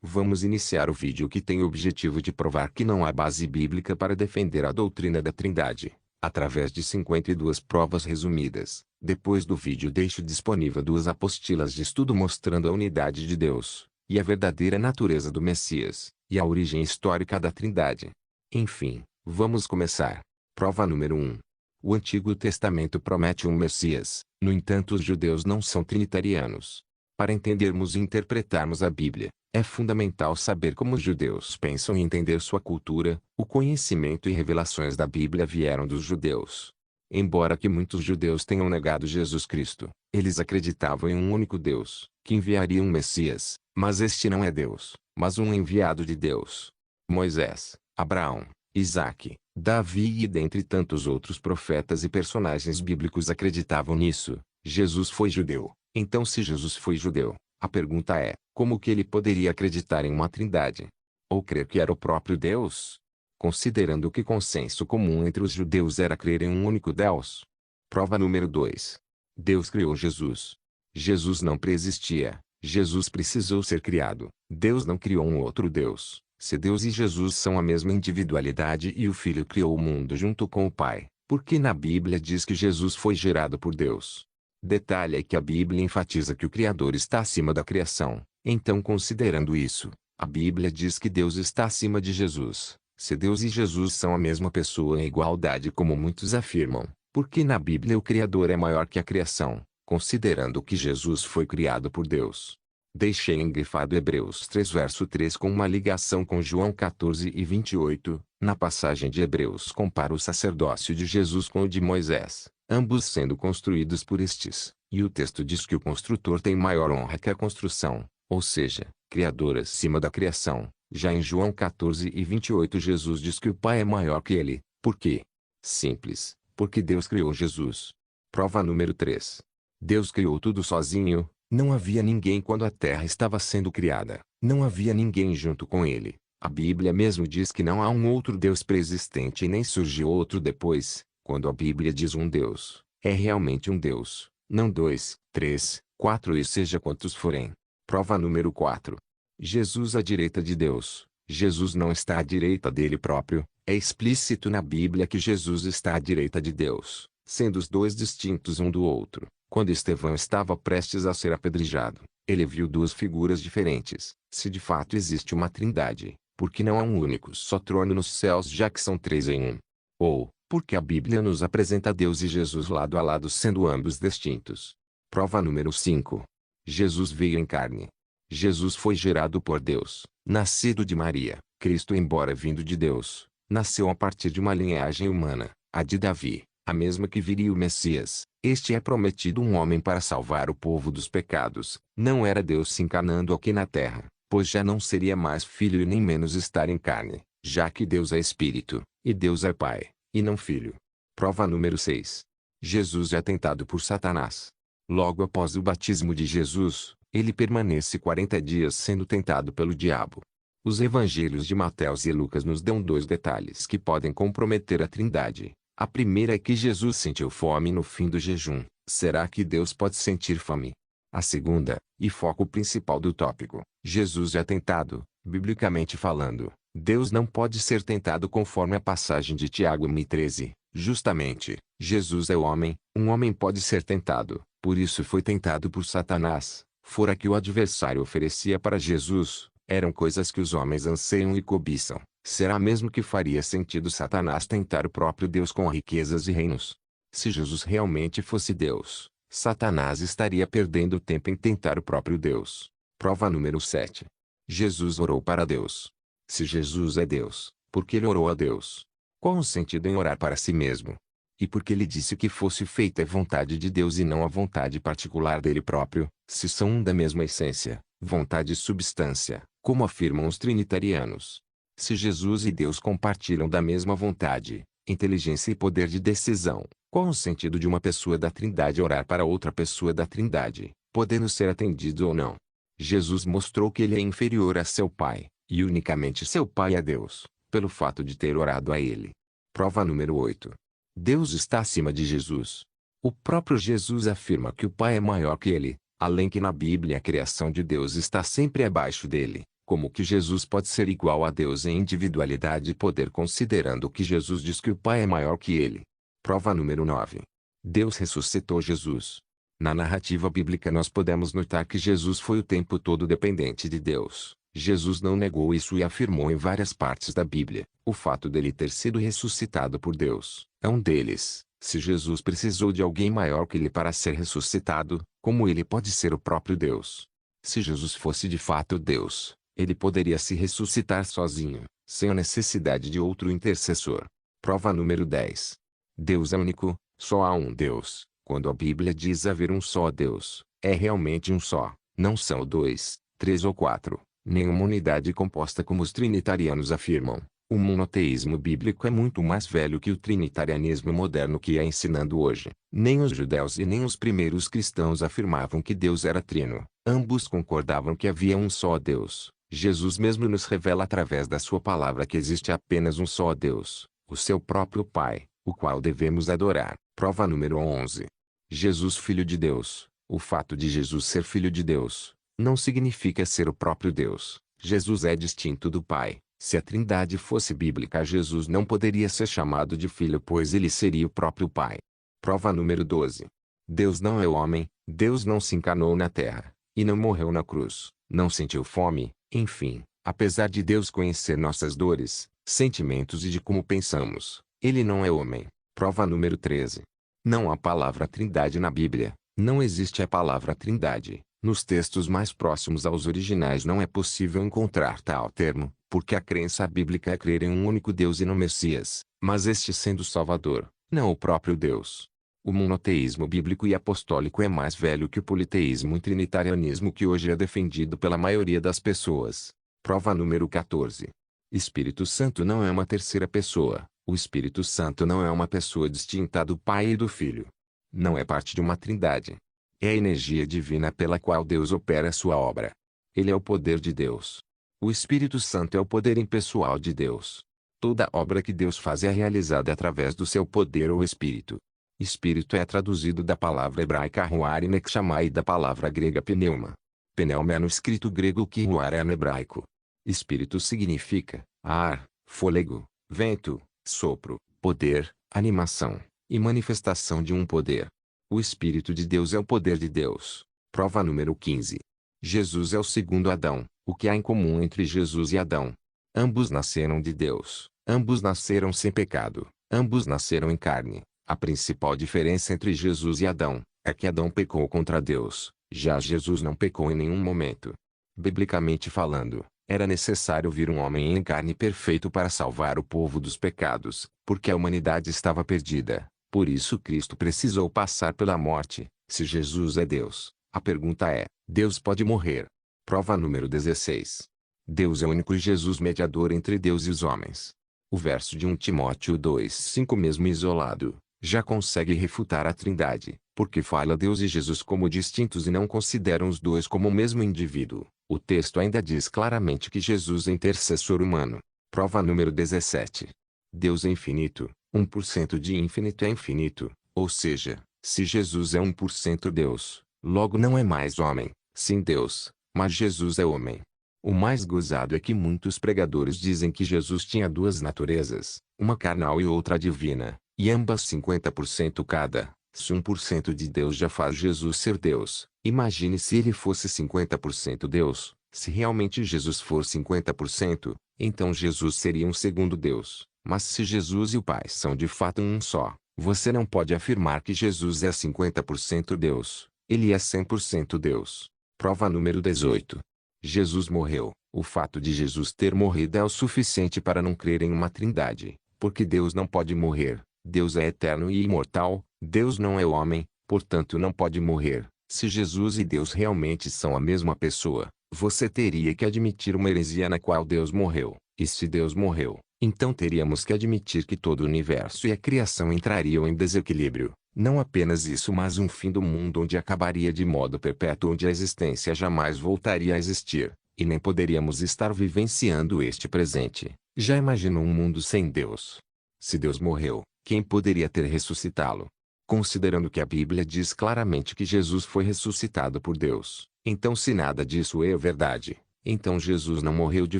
Vamos iniciar o vídeo que tem o objetivo de provar que não há base bíblica para defender a doutrina da Trindade, através de 52 provas resumidas. Depois do vídeo deixo disponível 2 apostilas de estudo mostrando a unidade de Deus, e a verdadeira natureza do Messias, e a origem histórica da Trindade. Enfim, vamos começar. Prova número 1. O Antigo Testamento promete um Messias, no entanto os judeus não são trinitarianos. Para entendermos e interpretarmos a Bíblia, é fundamental saber como os judeus pensam e entender sua cultura. O conhecimento e revelações da Bíblia vieram dos judeus. Embora que muitos judeus tenham negado Jesus Cristo, eles acreditavam em um único Deus, que enviaria um Messias, mas este não é Deus, mas um enviado de Deus. Moisés, Abraão, Isaque, Davi e dentre tantos outros profetas e personagens bíblicos acreditavam nisso. Jesus foi judeu. Então, se Jesus foi judeu, a pergunta é, como que ele poderia acreditar em uma trindade? Ou crer que era o próprio Deus? Considerando que consenso comum entre os judeus era crer em um único Deus. Prova número 2. Deus criou Jesus. Jesus não preexistia. Jesus precisou ser criado. Deus não criou um outro Deus. Se Deus e Jesus são a mesma individualidade e o Filho criou o mundo junto com o Pai, por que na Bíblia diz que Jesus foi gerado por Deus? Detalhe é que a Bíblia enfatiza que o Criador está acima da criação. Então, considerando isso, a Bíblia diz que Deus está acima de Jesus. Se Deus e Jesus são a mesma pessoa em igualdade como muitos afirmam, por que na Bíblia o Criador é maior que a criação, considerando que Jesus foi criado por Deus? Deixei engrifado Hebreus 3 verso 3 com uma ligação com João 14 e 28. Na passagem de Hebreus compara o sacerdócio de Jesus com o de Moisés, ambos sendo construídos por estes, e o texto diz que o construtor tem maior honra que a construção, ou seja, Criador acima da criação. Já em João 14 e 28 Jesus diz que o Pai é maior que ele. Por quê? Simples, porque Deus criou Jesus. Prova número 3. Deus criou tudo sozinho. Não havia ninguém quando a terra estava sendo criada. Não havia ninguém junto com ele. A Bíblia mesmo diz que não há um outro Deus preexistente e nem surgiu outro depois. Quando a Bíblia diz um Deus, é realmente um Deus, não 2, 3, 4 e seja quantos forem. Prova número 4. Jesus à direita de Deus. Jesus não está à direita dele próprio. É explícito na Bíblia que Jesus está à direita de Deus, sendo os dois distintos um do outro. Quando Estevão estava prestes a ser apedrejado, ele viu duas figuras diferentes. Se de fato existe uma trindade, por que não há um único só trono nos céus já que são três em um? Ou, porque a Bíblia nos apresenta Deus e Jesus lado a lado sendo ambos distintos. Prova número 5. Jesus veio em carne. Jesus foi gerado por Deus, nascido de Maria. Cristo, embora vindo de Deus, nasceu a partir de uma linhagem humana, a de Davi, a mesma que viria o Messias. Este é prometido um homem para salvar o povo dos pecados. Não era Deus se encarnando aqui na terra, pois já não seria mais filho e nem menos estar em carne, já que Deus é Espírito, e Deus é Pai, e não Filho. Prova número 6. Jesus é tentado por Satanás. Logo após o batismo de Jesus, ele permanece 40 dias sendo tentado pelo diabo. Os evangelhos de Mateus e Lucas nos dão 2 detalhes que podem comprometer a Trindade. A primeira é que Jesus sentiu fome no fim do jejum. Será que Deus pode sentir fome? A segunda, e foco principal do tópico, Jesus é tentado, biblicamente falando. Deus não pode ser tentado conforme a passagem de Tiago 1:13. Justamente, Jesus é homem, um homem pode ser tentado, por isso foi tentado por Satanás. Fora que o adversário oferecia para Jesus, eram coisas que os homens anseiam e cobiçam. Será mesmo que faria sentido Satanás tentar o próprio Deus com riquezas e reinos? Se Jesus realmente fosse Deus, Satanás estaria perdendo tempo em tentar o próprio Deus. Prova número 7. Jesus orou para Deus. Se Jesus é Deus, por que ele orou a Deus? Qual o sentido em orar para si mesmo? E por que ele disse que fosse feita a vontade de Deus e não a vontade particular dele próprio, se são um da mesma essência, vontade e substância, como afirmam os trinitarianos? Se Jesus e Deus compartilham da mesma vontade, inteligência e poder de decisão, qual o sentido de uma pessoa da Trindade orar para outra pessoa da Trindade, podendo ser atendido ou não? Jesus mostrou que ele é inferior a seu Pai, e unicamente seu Pai é Deus, pelo fato de ter orado a ele. Prova número 8. Deus está acima de Jesus. O próprio Jesus afirma que o Pai é maior que ele, além que na Bíblia a criação de Deus está sempre abaixo dele. Como que Jesus pode ser igual a Deus em individualidade e poder, considerando que Jesus diz que o Pai é maior que ele? Prova número 9. Deus ressuscitou Jesus. Na narrativa bíblica nós podemos notar que Jesus foi o tempo todo dependente de Deus. Jesus não negou isso e afirmou em várias partes da Bíblia. O fato dele ter sido ressuscitado por Deus é um deles. Se Jesus precisou de alguém maior que ele para ser ressuscitado, como ele pode ser o próprio Deus? Se Jesus fosse de fato Deus, ele poderia se ressuscitar sozinho, sem a necessidade de outro intercessor. Prova número 10. Deus é único, só há um Deus. Quando a Bíblia diz haver um só Deus, é realmente um só, não são dois, três ou quatro, nenhuma unidade composta como os trinitarianos afirmam. O monoteísmo bíblico é muito mais velho que o trinitarianismo moderno que é ensinando hoje. Nem os judeus e nem os primeiros cristãos afirmavam que Deus era trino. Ambos concordavam que havia um só Deus. Jesus mesmo nos revela através da sua palavra que existe apenas um só Deus, o seu próprio Pai, o qual devemos adorar. Prova número 11. Jesus Filho de Deus. O fato de Jesus ser Filho de Deus não significa ser o próprio Deus. Jesus é distinto do Pai. Se a Trindade fosse bíblica, Jesus não poderia ser chamado de Filho, pois ele seria o próprio Pai. Prova número 12. Deus não é homem, Deus não se encarnou na terra, e não morreu na cruz, não sentiu fome, enfim, apesar de Deus conhecer nossas dores, sentimentos e de como pensamos, ele não é homem. Prova número 13. Não há palavra Trindade na Bíblia, não existe a palavra Trindade. Nos textos mais próximos aos originais não é possível encontrar tal termo, porque a crença bíblica é crer em um único Deus e no Messias, mas este sendo o Salvador, não o próprio Deus. O monoteísmo bíblico e apostólico é mais velho que o politeísmo e trinitarianismo que hoje é defendido pela maioria das pessoas. Prova número 14. Espírito Santo não é uma terceira pessoa. O Espírito Santo não é uma pessoa distinta do Pai e do Filho. Não é parte de uma trindade. É a energia divina pela qual Deus opera sua obra. Ele é o poder de Deus. O Espírito Santo é o poder impessoal de Deus. Toda obra que Deus faz é realizada através do seu poder ou Espírito. Espírito é traduzido da palavra hebraica ruar e nexamai e da palavra grega pneuma. Pneuma é no escrito grego que ruar é no hebraico. Espírito significa ar, fôlego, vento, sopro, poder, animação e manifestação de um poder. O Espírito de Deus é o poder de Deus. Prova número 15. Jesus é o segundo Adão. O que há em comum entre Jesus e Adão? Ambos nasceram de Deus. Ambos nasceram sem pecado. Ambos nasceram em carne. A principal diferença entre Jesus e Adão é que Adão pecou contra Deus. Já Jesus não pecou em nenhum momento. Biblicamente falando, era necessário vir um homem em carne perfeito para salvar o povo dos pecados, porque a humanidade estava perdida. Por isso Cristo precisou passar pela morte. Se Jesus é Deus, a pergunta é: Deus pode morrer? Prova número 16. Deus é o único e Jesus mediador entre Deus e os homens. O verso de 1 Timóteo 2:5 mesmo isolado, já consegue refutar a Trindade, porque fala Deus e Jesus como distintos e não consideram os dois como o mesmo indivíduo. O texto ainda diz claramente que Jesus é intercessor humano. Prova número 17. Deus é infinito. 1% de infinito é infinito, ou seja, se Jesus é 1% Deus, logo não é mais homem, sim Deus, mas Jesus é homem. O mais gozado é que muitos pregadores dizem que Jesus tinha duas naturezas, uma carnal e outra divina, e ambas 50% cada. Se 1% de Deus já faz Jesus ser Deus, imagine se ele fosse 50% Deus. Se realmente Jesus for 50%, então Jesus seria um segundo Deus. Mas se Jesus e o Pai são de fato um só, você não pode afirmar que Jesus é 50% Deus. Ele é 100% Deus. Prova número 18. Jesus morreu. O fato de Jesus ter morrido é o suficiente para não crer em uma trindade, porque Deus não pode morrer. Deus é eterno e imortal, Deus não é homem, portanto não pode morrer. Se Jesus e Deus realmente são a mesma pessoa, você teria que admitir uma heresia na qual Deus morreu. E se Deus morreu, então teríamos que admitir que todo o universo e a criação entrariam em desequilíbrio. Não apenas isso, mas um fim do mundo onde acabaria de modo perpétuo, onde a existência jamais voltaria a existir, e nem poderíamos estar vivenciando este presente. Já imaginou um mundo sem Deus? Se Deus morreu, quem poderia ter ressuscitá-lo? Considerando que a Bíblia diz claramente que Jesus foi ressuscitado por Deus, então se nada disso é verdade, Então Jesus não morreu de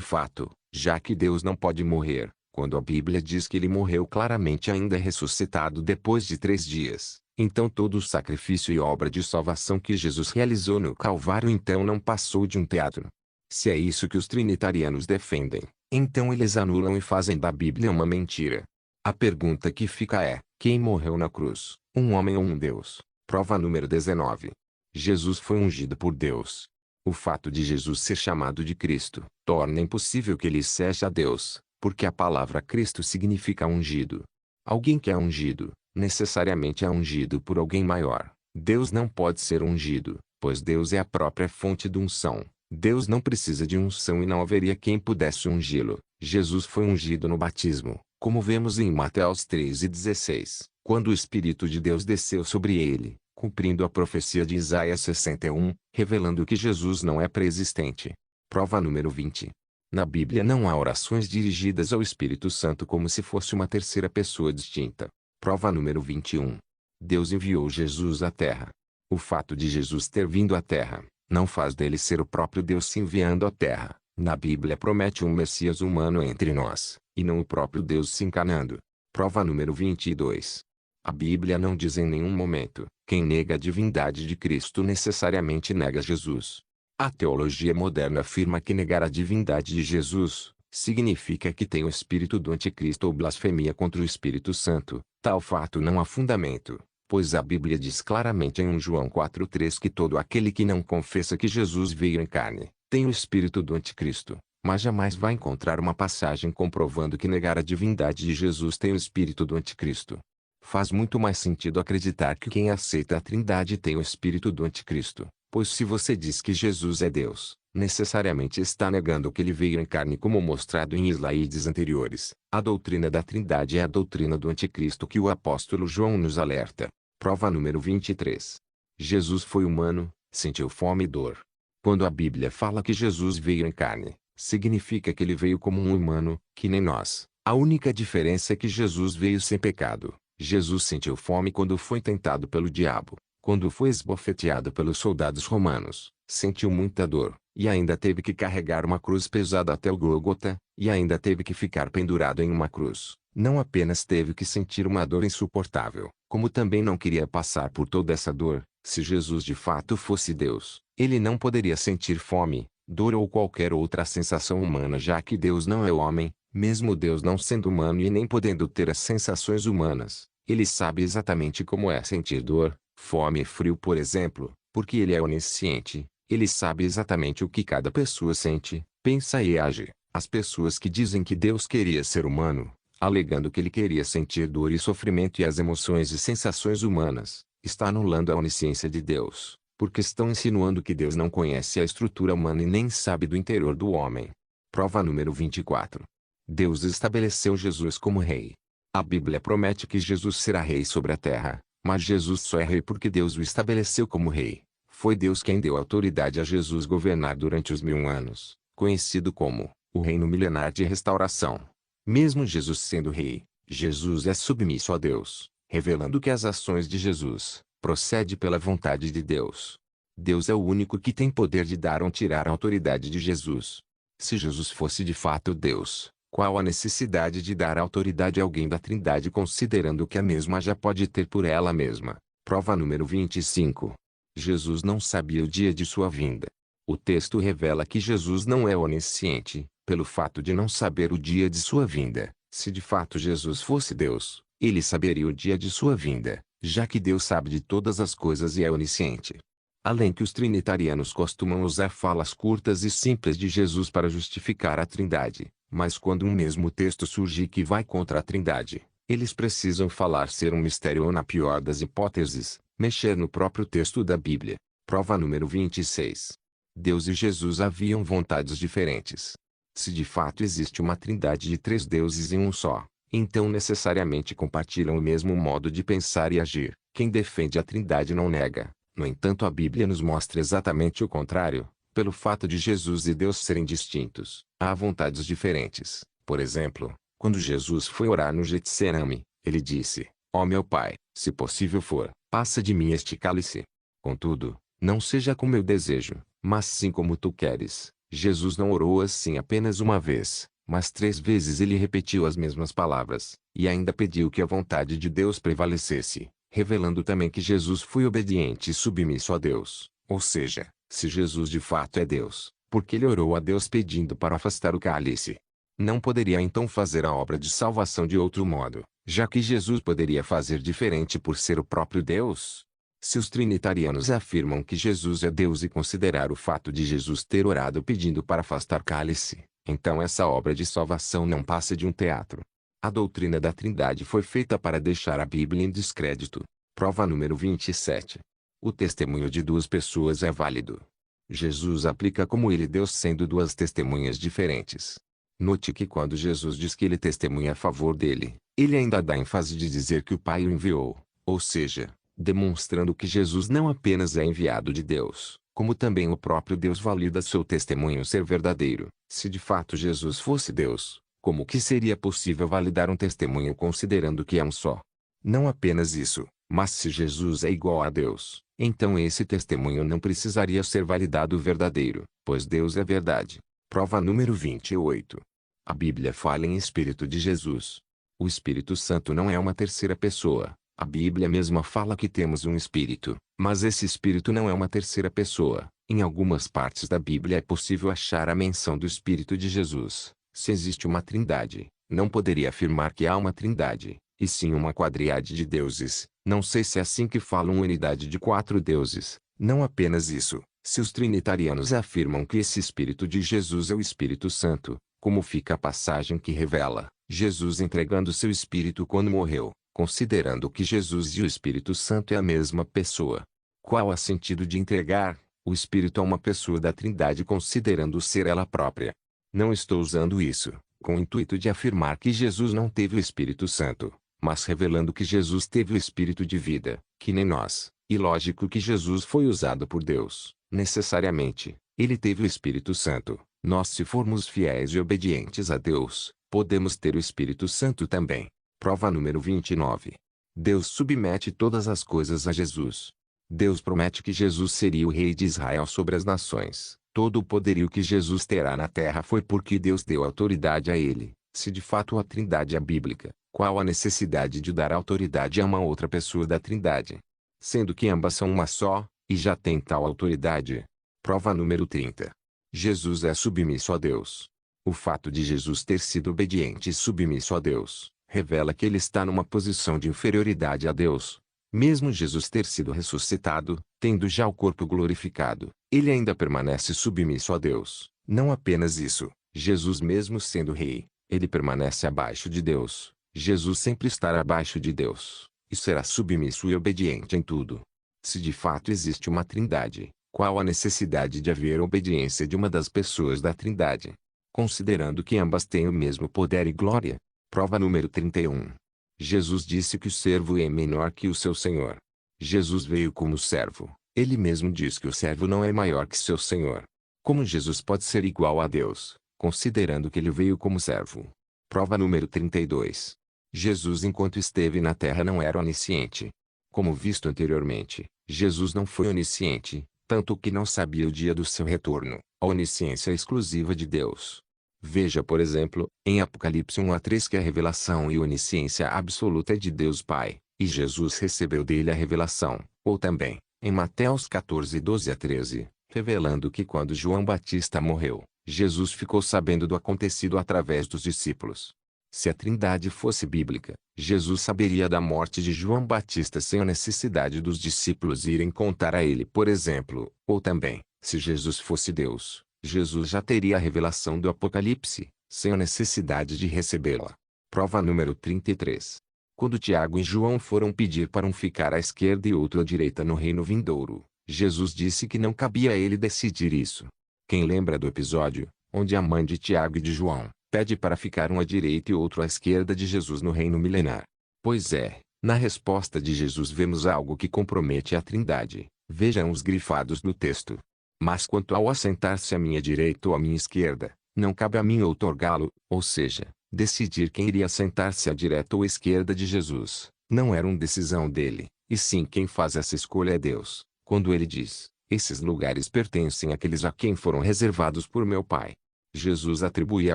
fato, já que Deus não pode morrer, quando a Bíblia diz que ele morreu claramente ainda ressuscitado depois de 3 dias. Então todo o sacrifício e obra de salvação que Jesus realizou no Calvário então não passou de um teatro. Se é isso que os trinitarianos defendem, então eles anulam e fazem da Bíblia uma mentira. A pergunta que fica é, quem morreu na cruz, um homem ou um Deus? Prova número 19. Jesus foi ungido por Deus. O fato de Jesus ser chamado de Cristo torna impossível que ele seja Deus, porque a palavra Cristo significa ungido. Alguém que é ungido, necessariamente é ungido por alguém maior. Deus não pode ser ungido, pois Deus é a própria fonte de unção. Deus não precisa de unção e não haveria quem pudesse ungí-lo. Jesus foi ungido no batismo, como vemos em Mateus 3:16, quando o Espírito de Deus desceu sobre ele, cumprindo a profecia de Isaías 61, revelando que Jesus não é pré-existente. Prova número 20. Na Bíblia não há orações dirigidas ao Espírito Santo como se fosse uma terceira pessoa distinta. Prova número 21. Deus enviou Jesus à Terra. O fato de Jesus ter vindo à Terra não faz dele ser o próprio Deus se enviando à Terra. Na Bíblia promete um Messias humano entre nós, e não o próprio Deus se encarnando. Prova número 22. A Bíblia não diz em nenhum momento, quem nega a divindade de Cristo necessariamente nega Jesus. A teologia moderna afirma que negar a divindade de Jesus significa que tem o espírito do anticristo ou blasfemia contra o Espírito Santo. Tal fato não há fundamento, pois a Bíblia diz claramente em 1 João 4:3 que todo aquele que não confessa que Jesus veio em carne, tem o espírito do anticristo, mas jamais vai encontrar uma passagem comprovando que negar a divindade de Jesus tem o espírito do anticristo. Faz muito mais sentido acreditar que quem aceita a Trindade tem o espírito do anticristo, pois se você diz que Jesus é Deus, necessariamente está negando que ele veio em carne como mostrado em slides anteriores. A doutrina da Trindade é a doutrina do anticristo que o apóstolo João nos alerta. Prova número 23. Jesus foi humano, sentiu fome e dor. Quando a Bíblia fala que Jesus veio em carne, significa que ele veio como um humano, que nem nós. A única diferença é que Jesus veio sem pecado. Jesus sentiu fome quando foi tentado pelo diabo. Quando foi esbofeteado pelos soldados romanos, sentiu muita dor, e ainda teve que carregar uma cruz pesada até o Gólgota, e ainda teve que ficar pendurado em uma cruz. Não apenas teve que sentir uma dor insuportável, como também não queria passar por toda essa dor. Se Jesus de fato fosse Deus, ele não poderia sentir fome, dor ou qualquer outra sensação humana, já que Deus não é homem, mesmo Deus não sendo humano e nem podendo ter as sensações humanas. Ele sabe exatamente como é sentir dor, fome e frio, por exemplo, porque ele é onisciente. Ele sabe exatamente o que cada pessoa sente, pensa e age. As pessoas que dizem que Deus queria ser humano, alegando que ele queria sentir dor e sofrimento e as emoções e sensações humanas, está anulando a onisciência de Deus, porque estão insinuando que Deus não conhece a estrutura humana e nem sabe do interior do homem. Prova número 24. Deus estabeleceu Jesus como rei. A Bíblia promete que Jesus será rei sobre a terra, mas Jesus só é rei porque Deus o estabeleceu como rei. Foi Deus quem deu autoridade a Jesus governar durante os 1000 anos, conhecido como o reino milenar de restauração. Mesmo Jesus sendo rei, Jesus é submisso a Deus, revelando que as ações de Jesus procedem pela vontade de Deus. Deus é o único que tem poder de dar ou tirar a autoridade de Jesus. Se Jesus fosse de fato Deus, qual a necessidade de dar autoridade a alguém da Trindade considerando que a mesma já pode ter por ela mesma? Prova número 25. Jesus não sabia o dia de sua vinda. O texto revela que Jesus não é onisciente, pelo fato de não saber o dia de sua vinda. Se de fato Jesus fosse Deus, ele saberia o dia de sua vinda, já que Deus sabe de todas as coisas e é onisciente. Além que os trinitarianos costumam usar falas curtas e simples de Jesus para justificar a Trindade, mas quando um mesmo texto surge que vai contra a Trindade, eles precisam falar ser um mistério ou, na pior das hipóteses, mexer no próprio texto da Bíblia. Prova número 26. Deus e Jesus haviam vontades diferentes. Se de fato existe uma trindade de 3 deuses em um só, então necessariamente compartilham o mesmo modo de pensar e agir. Quem defende a Trindade não nega. No entanto, a Bíblia nos mostra exatamente o contrário. Pelo fato de Jesus e Deus serem distintos, há vontades diferentes. Por exemplo, quando Jesus foi orar no Getsemane, ele disse: Ó meu Pai, se possível for, passa de mim este cálice. Contudo, não seja como eu desejo, mas sim como tu queres. Jesus não orou assim apenas uma vez, mas 3 vezes ele repetiu as mesmas palavras, e ainda pediu que a vontade de Deus prevalecesse, revelando também que Jesus foi obediente e submisso a Deus. Ou seja, se Jesus de fato é Deus, porque ele orou a Deus pedindo para afastar o cálice? Não poderia então fazer a obra de salvação de outro modo, já que Jesus poderia fazer diferente por ser o próprio Deus? Se os trinitarianos afirmam que Jesus é Deus e considerar o fato de Jesus ter orado pedindo para afastar cálice, então essa obra de salvação não passa de um teatro. A doutrina da Trindade foi feita para deixar a Bíblia em descrédito. Prova número 27. O testemunho de duas pessoas é válido. Jesus aplica como ele Deus sendo duas testemunhas diferentes. Note que quando Jesus diz que ele testemunha a favor dele, ele ainda dá ênfase de dizer que o Pai o enviou, ou seja, demonstrando que Jesus não apenas é enviado de Deus, como também o próprio Deus valida seu testemunho ser verdadeiro. Se de fato Jesus fosse Deus, como que seria possível validar um testemunho considerando que é um só? Não apenas isso, mas se Jesus é igual a Deus, então esse testemunho não precisaria ser validado verdadeiro, pois Deus é verdade. Prova número 28. A Bíblia fala em Espírito de Jesus. O Espírito Santo não é uma terceira pessoa. A Bíblia mesma fala que temos um Espírito, mas esse Espírito não é uma terceira pessoa. Em algumas partes da Bíblia é possível achar a menção do Espírito de Jesus. Se existe uma trindade, não poderia afirmar que há uma trindade, e sim uma quadriade de deuses. Não sei se é assim que falam unidade de 4 deuses. Não apenas isso, se os trinitarianos afirmam que esse Espírito de Jesus é o Espírito Santo, como fica a passagem que revela Jesus entregando seu Espírito quando morreu, considerando que Jesus e o Espírito Santo é a mesma pessoa? Qual é o sentido de entregar o Espírito a uma pessoa da Trindade considerando ser ela própria? Não estou usando isso com o intuito de afirmar que Jesus não teve o Espírito Santo, mas revelando que Jesus teve o Espírito de vida, que nem nós, e lógico que Jesus foi usado por Deus, necessariamente, ele teve o Espírito Santo. Nós, se formos fiéis e obedientes a Deus, podemos ter o Espírito Santo também. Prova número 29. Deus submete todas as coisas a Jesus. Deus promete que Jesus seria o rei de Israel sobre as nações. Todo o poderio que Jesus terá na terra foi porque Deus deu autoridade a ele. Se de fato a Trindade é bíblica, qual a necessidade de dar autoridade a uma outra pessoa da Trindade? Sendo que ambas são uma só, e já tem tal autoridade. Prova número 30. Jesus é submisso a Deus. O fato de Jesus ter sido obediente e submisso a Deus, revela que ele está numa posição de inferioridade a Deus. Mesmo Jesus ter sido ressuscitado, tendo já o corpo glorificado, ele ainda permanece submisso a Deus. Não apenas isso, Jesus mesmo sendo rei, ele permanece abaixo de Deus. Jesus sempre estará abaixo de Deus, e será submisso e obediente em tudo. Se de fato existe uma Trindade, qual a necessidade de haver obediência de uma das pessoas da Trindade? Considerando que ambas têm o mesmo poder e glória. Prova número 31. Jesus disse que o servo é menor que o seu senhor. Jesus veio como servo. Ele mesmo diz que o servo não é maior que seu senhor. Como Jesus pode ser igual a Deus, considerando que ele veio como servo? Prova número 32. Jesus enquanto esteve na terra não era onisciente. Como visto anteriormente, Jesus não foi onisciente, tanto que não sabia o dia do seu retorno. A onisciência é exclusiva de Deus. Veja por exemplo, em Apocalipse 1:3 que a revelação e onisciência absoluta é de Deus Pai, e Jesus recebeu dele a revelação, ou também, em Mateus 14:12-13, revelando que quando João Batista morreu, Jesus ficou sabendo do acontecido através dos discípulos. Se a Trindade fosse bíblica, Jesus saberia da morte de João Batista sem a necessidade dos discípulos irem contar a ele por exemplo, ou também, se Jesus fosse Deus, Jesus já teria a revelação do Apocalipse, sem a necessidade de recebê-la. Prova número 33. Quando Tiago e João foram pedir para um ficar à esquerda e outro à direita no reino vindouro, Jesus disse que não cabia a ele decidir isso. Quem lembra do episódio, onde a mãe de Tiago e de João pede para ficar um à direita e outro à esquerda de Jesus no reino milenar? Pois é, na resposta de Jesus vemos algo que compromete a Trindade. Vejam os grifados do texto. Mas quanto ao assentar-se à minha direita ou à minha esquerda, não cabe a mim outorgá-lo, ou seja, decidir quem iria sentar-se à direita ou à esquerda de Jesus. Não era uma decisão dele, e sim quem faz essa escolha é Deus. Quando ele diz, Esses lugares pertencem àqueles a quem foram reservados por meu Pai. Jesus atribui à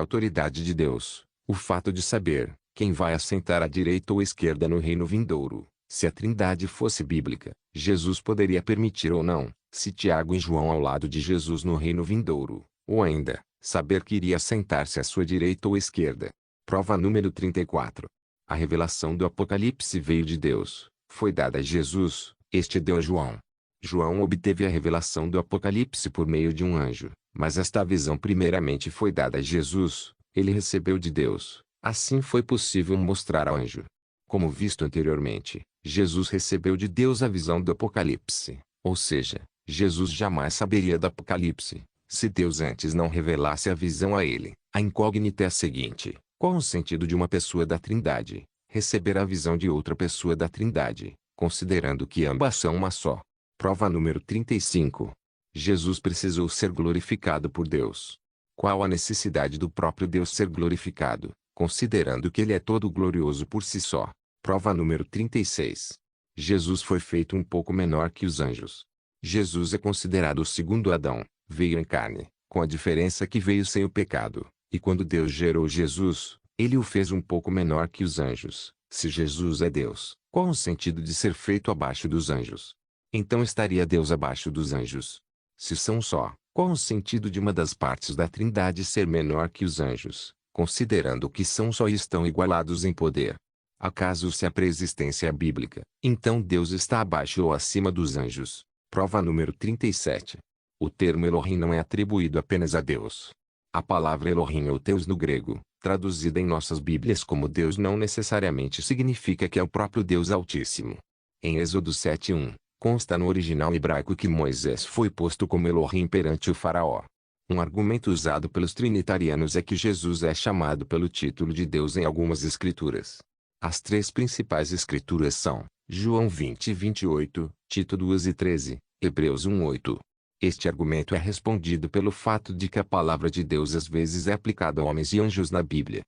autoridade de Deus o fato de saber quem vai assentar à direita ou à esquerda no reino vindouro. Se a Trindade fosse bíblica, Jesus poderia permitir ou não, se Tiago e João ao lado de Jesus no reino vindouro, ou ainda, saber que iria sentar-se à sua direita ou à esquerda. Prova número 34. A revelação do Apocalipse veio de Deus, foi dada a Jesus, este deu a João. João obteve a revelação do Apocalipse por meio de um anjo, mas esta visão primeiramente foi dada a Jesus, ele recebeu de Deus, assim foi possível mostrar ao anjo. Como visto anteriormente, Jesus recebeu de Deus a visão do Apocalipse, ou seja, Jesus jamais saberia do Apocalipse, se Deus antes não revelasse a visão a ele. A incógnita é a seguinte: qual o sentido de uma pessoa da Trindade receber a visão de outra pessoa da Trindade, considerando que ambas são uma só? Prova número 35. Jesus precisou ser glorificado por Deus. Qual a necessidade do próprio Deus ser glorificado, considerando que ele é todo glorioso por si só? Prova número 36. Jesus foi feito um pouco menor que os anjos. Jesus é considerado o segundo Adão, veio em carne, com a diferença que veio sem o pecado, e quando Deus gerou Jesus, ele o fez um pouco menor que os anjos. Se Jesus é Deus, qual o sentido de ser feito abaixo dos anjos? Então estaria Deus abaixo dos anjos. Se são só, qual o sentido de uma das partes da Trindade ser menor que os anjos, considerando que são só e estão igualados em poder? Acaso se a preexistência é bíblica, então Deus está abaixo ou acima dos anjos? Prova número 37. O termo Elohim não é atribuído apenas a Deus. A palavra Elohim ou Deus no grego, traduzida em nossas Bíblias como Deus, não necessariamente significa que é o próprio Deus Altíssimo. Em Êxodo 7:1, consta no original hebraico que Moisés foi posto como Elohim perante o faraó. Um argumento usado pelos trinitarianos é que Jesus é chamado pelo título de Deus em algumas escrituras. As três principais escrituras são João 20:28, Tito 2:13, Hebreus 1:8. Este argumento é respondido pelo fato de que a palavra de Deus às vezes é aplicada a homens e anjos na Bíblia.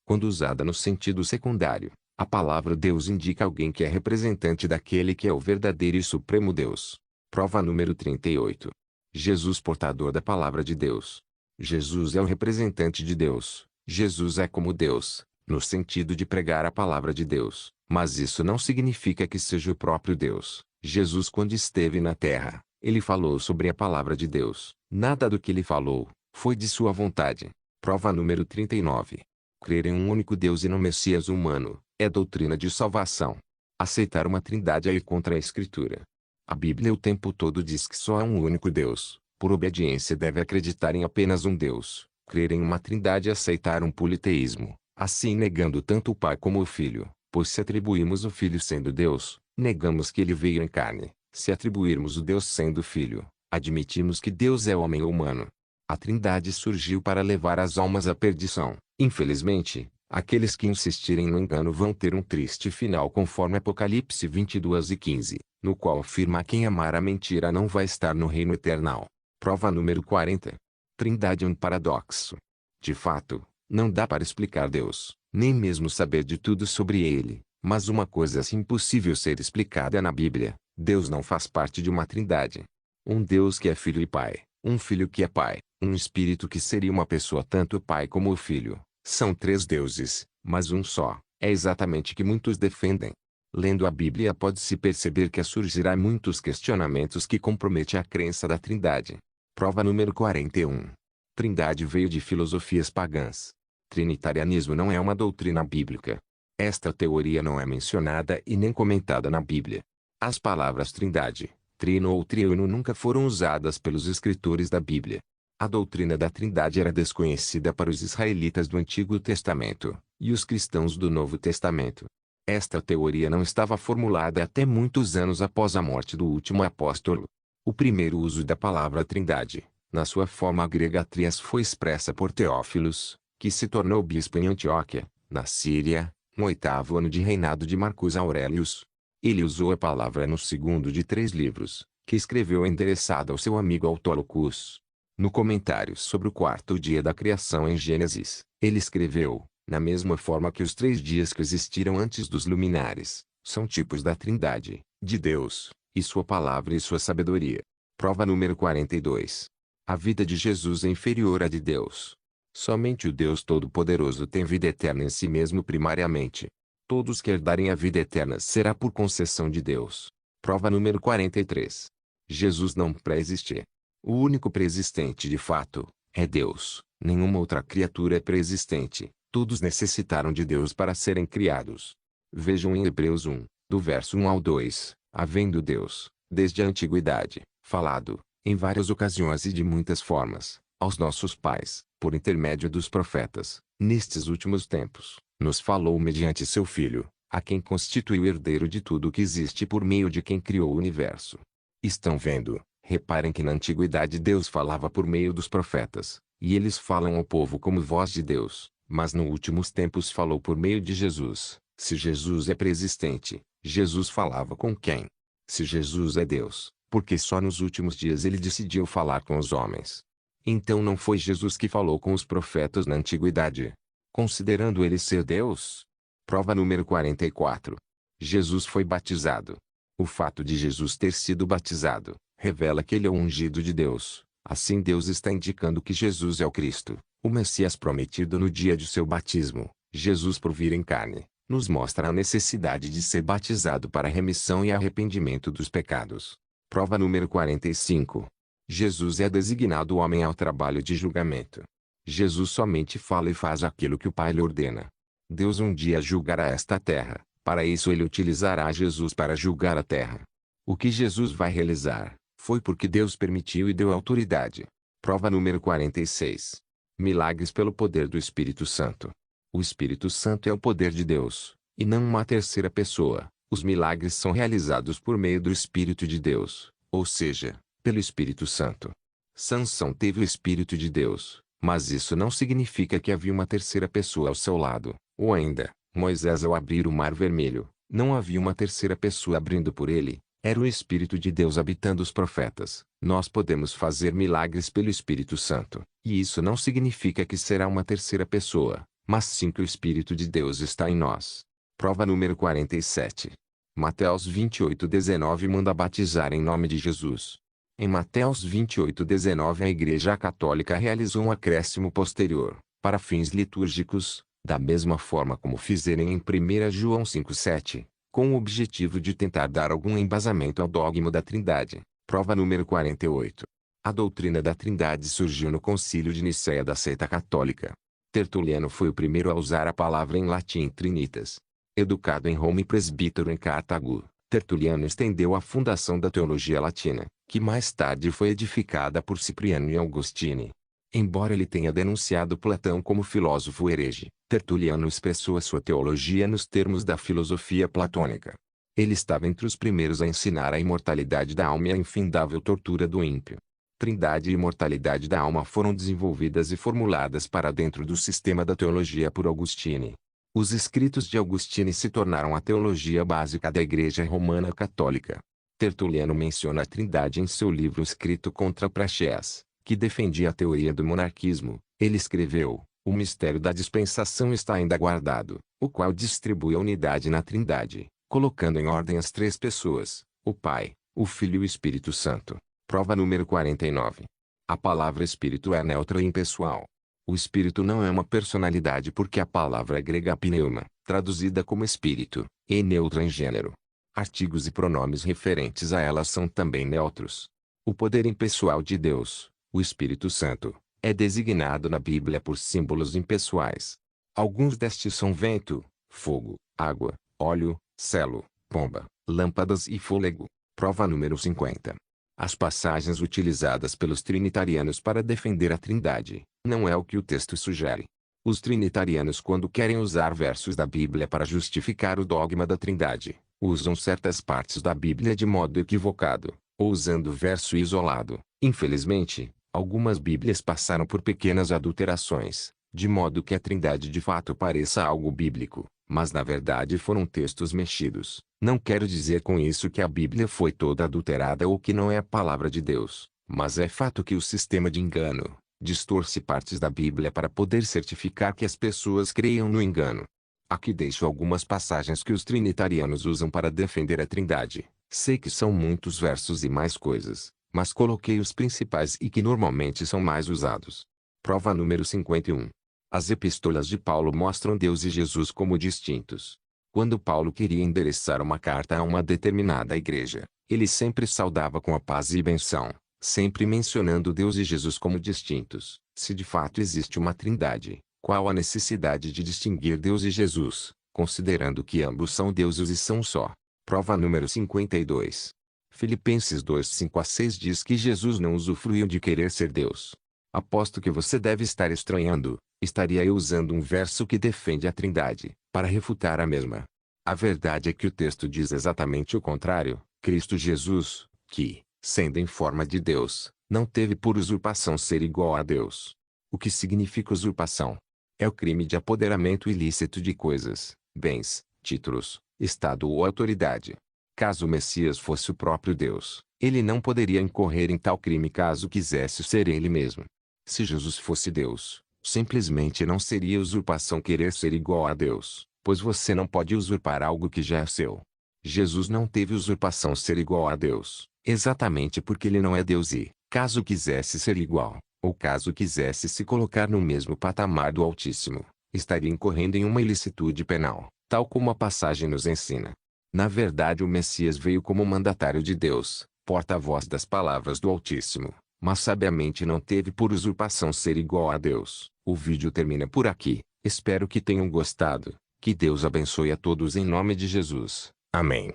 Quando usada no sentido secundário, a palavra Deus indica alguém que é representante daquele que é o verdadeiro e supremo Deus. Prova número 38. Jesus portador da palavra de Deus. Jesus é o representante de Deus. Jesus é como Deus, no sentido de pregar a palavra de Deus, mas isso não significa que seja o próprio Deus. Jesus, quando esteve na terra, ele falou sobre a palavra de Deus. Nada do que ele falou foi de sua vontade. Prova número 39. Crer em um único Deus e no Messias humano é doutrina de salvação. Aceitar uma trindade é ir contra a Escritura. A Bíblia o tempo todo diz que só há um único Deus. Por obediência deve acreditar em apenas um Deus. Crer em uma trindade é aceitar um politeísmo, assim negando tanto o Pai como o Filho, pois se atribuímos o Filho sendo Deus, negamos que ele veio em carne. Se atribuirmos o Deus sendo Filho, admitimos que Deus é homem ou humano. A Trindade surgiu para levar as almas à perdição. Infelizmente, aqueles que insistirem no engano vão ter um triste final, conforme Apocalipse 22:15, no qual afirma: quem amar a mentira não vai estar no reino eternal. Prova número 40. Trindade é um paradoxo. De fato, não dá para explicar Deus, nem mesmo saber de tudo sobre ele, mas uma coisa é impossível ser explicada na Bíblia: Deus não faz parte de uma trindade. Um Deus que é Filho e Pai, um Filho que é Pai, um Espírito que seria uma pessoa, tanto o Pai como o Filho. São três deuses, mas um só. É exatamente o que muitos defendem. Lendo a Bíblia pode-se perceber que surgirá muitos questionamentos que comprometem a crença da Trindade. Prova número 41. Trindade veio de filosofias pagãs. Trinitarianismo não é uma doutrina bíblica. Esta teoria não é mencionada e nem comentada na Bíblia. As palavras trindade, trino ou triuno nunca foram usadas pelos escritores da Bíblia. A doutrina da Trindade era desconhecida para os israelitas do Antigo Testamento e os cristãos do Novo Testamento. Esta teoria não estava formulada até muitos anos após a morte do último apóstolo. O primeiro uso da palavra Trindade, na sua forma grega trias, foi expressa por Teófilos, que se tornou bispo em Antioquia, na Síria, no 8º ano de reinado de Marcos Aurelius. Ele usou a palavra no segundo de 3 livros, que escreveu endereçado ao seu amigo Autoloucus. No comentário sobre o 4º dia da criação em Gênesis, ele escreveu: na mesma forma que os 3 dias que existiram antes dos luminares, são tipos da Trindade, de Deus, e sua palavra e sua sabedoria. Prova número 42. A vida de Jesus é inferior à de Deus. Somente o Deus Todo-Poderoso tem vida eterna em si mesmo primariamente. Todos que herdarem a vida eterna será por concessão de Deus. Prova número 43. Jesus não pré-existe. O único pré-existente de fato é Deus. Nenhuma outra criatura é pré-existente. Todos necessitaram de Deus para serem criados. Vejam em Hebreus 1, do verso 1 ao 2, havendo Deus, desde a antiguidade, falado, em várias ocasiões e de muitas formas, aos nossos pais, por intermédio dos profetas, nestes últimos tempos, nos falou mediante seu Filho, a quem constituiu herdeiro de tudo o que existe por meio de quem criou o universo. Estão vendo? Reparem que na antiguidade Deus falava por meio dos profetas, e eles falam ao povo como voz de Deus, mas nos últimos tempos falou por meio de Jesus. Se Jesus é pré-existente, Jesus falava com quem? Se Jesus é Deus, porque só nos últimos dias ele decidiu falar com os homens. Então não foi Jesus que falou com os profetas na antiguidade, considerando ele ser Deus? Prova número 44. Jesus foi batizado. O fato de Jesus ter sido batizado revela que ele é o ungido de Deus. Assim Deus está indicando que Jesus é o Cristo, o Messias prometido no dia de seu batismo. Jesus por vir em carne, nos mostra a necessidade de ser batizado para remissão e arrependimento dos pecados. Prova número 45. Jesus é designado homem ao trabalho de julgamento. Jesus somente fala e faz aquilo que o Pai lhe ordena. Deus um dia julgará esta terra. Para isso ele utilizará Jesus para julgar a terra. O que Jesus vai realizar, foi porque Deus permitiu e deu autoridade. Prova número 46. Milagres pelo poder do Espírito Santo. O Espírito Santo é o poder de Deus, e não uma terceira pessoa. Os milagres são realizados por meio do Espírito de Deus, ou seja, pelo Espírito Santo. Sansão teve o Espírito de Deus, mas isso não significa que havia uma terceira pessoa ao seu lado. Ou ainda, Moisés ao abrir o Mar Vermelho, não havia uma terceira pessoa abrindo por ele, era o Espírito de Deus habitando os profetas. Nós podemos fazer milagres pelo Espírito Santo, e isso não significa que será uma terceira pessoa, mas sim que o Espírito de Deus está em nós. Prova número 47. Mateus 28:19 manda batizar em nome de Jesus. Em Mateus 28:19 a Igreja Católica realizou um acréscimo posterior, para fins litúrgicos, da mesma forma como fizeram em 1 João 5:7, com o objetivo de tentar dar algum embasamento ao dogma da Trindade. Prova número 48. A doutrina da Trindade surgiu no Concílio de Nicéia da seita católica. Tertuliano foi o primeiro a usar a palavra em latim Trinitas. Educado em Roma e presbítero em Cartago, Tertuliano estendeu a fundação da teologia latina, que mais tarde foi edificada por Cipriano e Augustine. Embora ele tenha denunciado Platão como filósofo herege, Tertuliano expressou a sua teologia nos termos da filosofia platônica. Ele estava entre os primeiros a ensinar a imortalidade da alma e a infindável tortura do ímpio. Trindade e imortalidade da alma foram desenvolvidas e formuladas para dentro do sistema da teologia por Augustine. Os escritos de Augustine se tornaram a teologia básica da Igreja Romana Católica. Tertuliano menciona a Trindade em seu livro escrito contra Praxeas, que defendia a teoria do monarquismo. Ele escreveu: o mistério da dispensação está ainda guardado, o qual distribui a unidade na Trindade, colocando em ordem as três pessoas, o Pai, o Filho e o Espírito Santo. Prova número 49. A palavra Espírito é neutra e impessoal. O Espírito não é uma personalidade porque a palavra grega pneuma, traduzida como Espírito, é neutra em gênero. Artigos e pronomes referentes a ela são também neutros. O poder impessoal de Deus, o Espírito Santo, é designado na Bíblia por símbolos impessoais. Alguns destes são vento, fogo, água, óleo, selo, pomba, lâmpadas e fôlego. Prova número 50. As passagens utilizadas pelos trinitarianos para defender a Trindade, não é o que o texto sugere. Os trinitarianos, quando querem usar versos da Bíblia para justificar o dogma da Trindade, usam certas partes da Bíblia de modo equivocado, ou usando verso isolado. Infelizmente, algumas Bíblias passaram por pequenas adulterações, de modo que a Trindade de fato pareça algo bíblico, mas na verdade foram textos mexidos. Não quero dizer com isso que a Bíblia foi toda adulterada ou que não é a palavra de Deus, mas é fato que o sistema de engano distorce partes da Bíblia para poder certificar que as pessoas creiam no engano. Aqui deixo algumas passagens que os trinitarianos usam para defender a Trindade. Sei que são muitos versos e mais coisas, mas coloquei os principais e que normalmente são mais usados. Prova número 51. As epístolas de Paulo mostram Deus e Jesus como distintos. Quando Paulo queria endereçar uma carta a uma determinada igreja, ele sempre saudava com a paz e benção, sempre mencionando Deus e Jesus como distintos. Se de fato existe uma trindade, qual a necessidade de distinguir Deus e Jesus, considerando que ambos são deuses e são um só? Prova número 52. Filipenses 2:5-6 diz que Jesus não usufruiu de querer ser Deus. Aposto que você deve estar estranhando, estaria eu usando um verso que defende a trindade, para refutar a mesma. A verdade é que o texto diz exatamente o contrário. Cristo Jesus, que, sendo em forma de Deus, não teve por usurpação ser igual a Deus. O que significa usurpação? É o crime de apoderamento ilícito de coisas, bens, títulos, estado ou autoridade. Caso o Messias fosse o próprio Deus, ele não poderia incorrer em tal crime caso quisesse ser ele mesmo. Se Jesus fosse Deus, simplesmente não seria usurpação querer ser igual a Deus, pois você não pode usurpar algo que já é seu. Jesus não teve usurpação ser igual a Deus, exatamente porque ele não é Deus e, caso quisesse ser igual, ou caso quisesse se colocar no mesmo patamar do Altíssimo, estaria incorrendo em uma ilicitude penal, tal como a passagem nos ensina. Na verdade, o Messias veio como mandatário de Deus, porta-voz das palavras do Altíssimo, mas sabiamente não teve por usurpação ser igual a Deus. O vídeo termina por aqui. Espero que tenham gostado. Que Deus abençoe a todos em nome de Jesus. Amém.